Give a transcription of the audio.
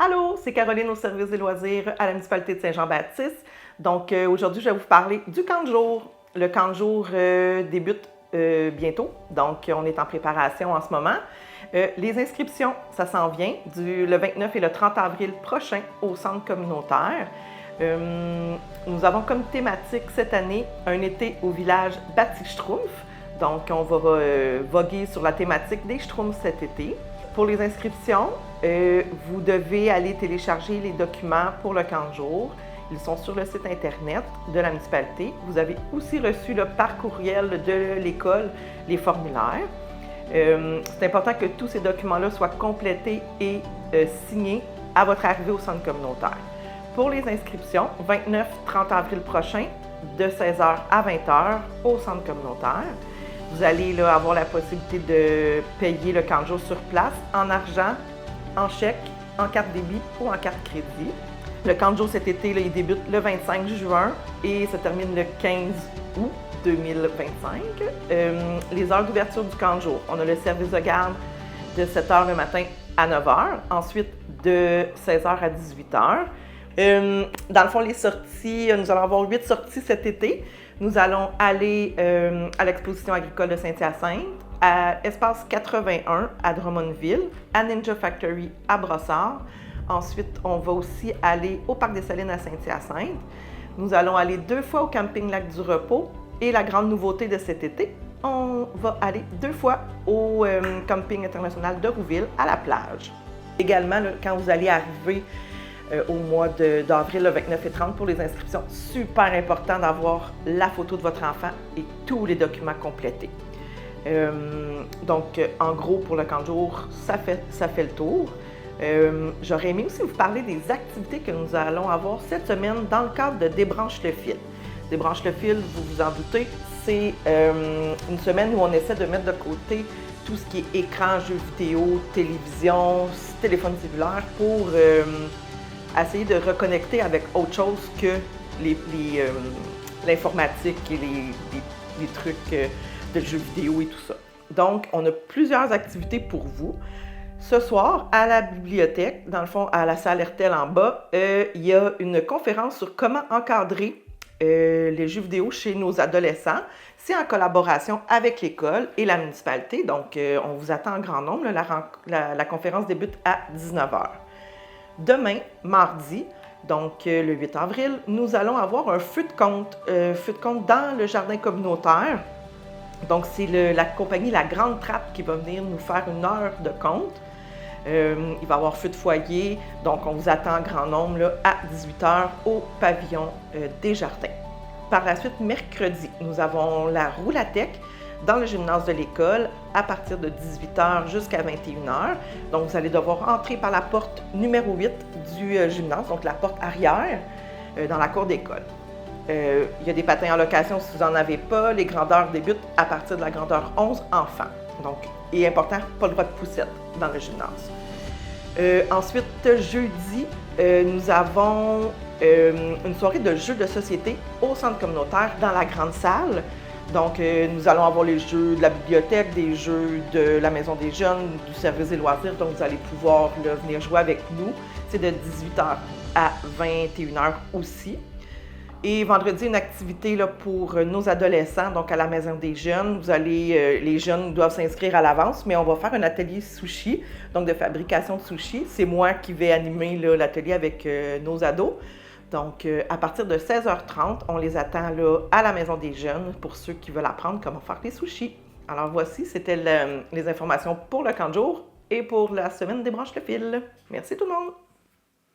Allô, c'est Caroline au service des loisirs à la municipalité de Saint-Jean-Baptiste. Donc aujourd'hui, je vais vous parler du camp de jour. Le camp de jour débute bientôt, donc on est en préparation en ce moment. Les inscriptions, ça s'en vient le 29 et le 30 avril prochain au centre communautaire. Nous avons comme thématique cette année un été au village Bâti-Schtroumpf. Donc on va voguer sur la thématique des Schtroumpfs cet été. Pour les inscriptions, vous devez aller télécharger les documents pour le camp de jour. Ils sont sur le site Internet de la municipalité. Vous avez aussi reçu par courriel de l'école les formulaires. C'est important que tous ces documents-là soient complétés et signés à votre arrivée au centre communautaire. Pour les inscriptions, 29-30 avril prochain, de 16h à 20h au centre communautaire. Vous allez avoir la possibilité de payer le camp de jour sur place en argent, en chèque, en carte débit ou en carte crédit. Le camp de jour cet été, il débute le 25 juin et se termine le 15 août 2025. Les heures d'ouverture du camp de jour, on a le service de garde de 7h le matin à 9h, ensuite de 16h à 18h. Dans le fond, les sorties, nous allons avoir 8 sorties cet été. Nous allons aller à l'exposition agricole de Saint-Hyacinthe, à Espace 81 à Drummondville, à Ninja Factory à Brossard. Ensuite, on va aussi aller au Parc des Salines à Saint-Hyacinthe. Nous allons aller 2 fois au camping Lac du Repos. Et la grande nouveauté de cet été, on va aller 2 fois au camping international de Rouville à la plage. Également, quand vous allez arriver au mois d'avril, le 29 et 30 pour les inscriptions, super important d'avoir la photo de votre enfant et tous les documents complétés. Donc, en gros, pour le camp de jour, ça fait le tour. J'aurais aimé aussi vous parler des activités que nous allons avoir cette semaine dans le cadre de Débranche le fil. Débranche le fil, vous vous en doutez, c'est une semaine où on essaie de mettre de côté tout ce qui est écran, jeux vidéo, télévision, téléphone cellulaire pour essayer de reconnecter avec autre chose que l'informatique et les trucs de jeux vidéo et tout ça. Donc, on a plusieurs activités pour vous. Ce soir, à la bibliothèque, dans le fond, à la salle Hertel en bas, il y a une conférence sur comment encadrer les jeux vidéo chez nos adolescents. C'est en collaboration avec l'école et la municipalité. Donc, on vous attend en grand nombre. La conférence débute à 19h. Demain, mardi, donc le 8 avril, nous allons avoir un feu de compte dans le jardin communautaire. Donc, c'est la compagnie La Grande Trappe qui va venir nous faire une heure de compte. Il va y avoir feu de foyer, donc on vous attend en grand nombre là, à 18h au pavillon des jardins. Par la suite, mercredi, nous avons la roulatec dans le gymnase de l'école à partir de 18h jusqu'à 21h. Donc, vous allez devoir entrer par la porte numéro 8 du gymnase, donc la porte arrière, dans la cour d'école. Il y a des patins en location si vous n'en avez pas. Les grandeurs débutent à partir de la grandeur 11 enfants. Donc, il est important, pas le droit de poussette dans le gymnase. Ensuite, jeudi, nous avons une soirée de jeux de société au centre communautaire dans la grande salle. Donc, nous allons avoir les jeux de la bibliothèque, des jeux de la maison des jeunes, du service des loisirs. Donc, vous allez pouvoir venir jouer avec nous. C'est de 18h à 21h aussi. Et vendredi, une activité pour nos adolescents, donc à la maison des jeunes. Les jeunes doivent s'inscrire à l'avance, mais on va faire un atelier sushi, donc de fabrication de sushi. C'est moi qui vais animer l'atelier avec nos ados. Donc, à partir de 16h30, on les attend à la maison des jeunes pour ceux qui veulent apprendre comment faire les sushis. Alors voici, c'était les informations pour le camp de jour et pour la semaine Débranche le fil. Merci tout le monde!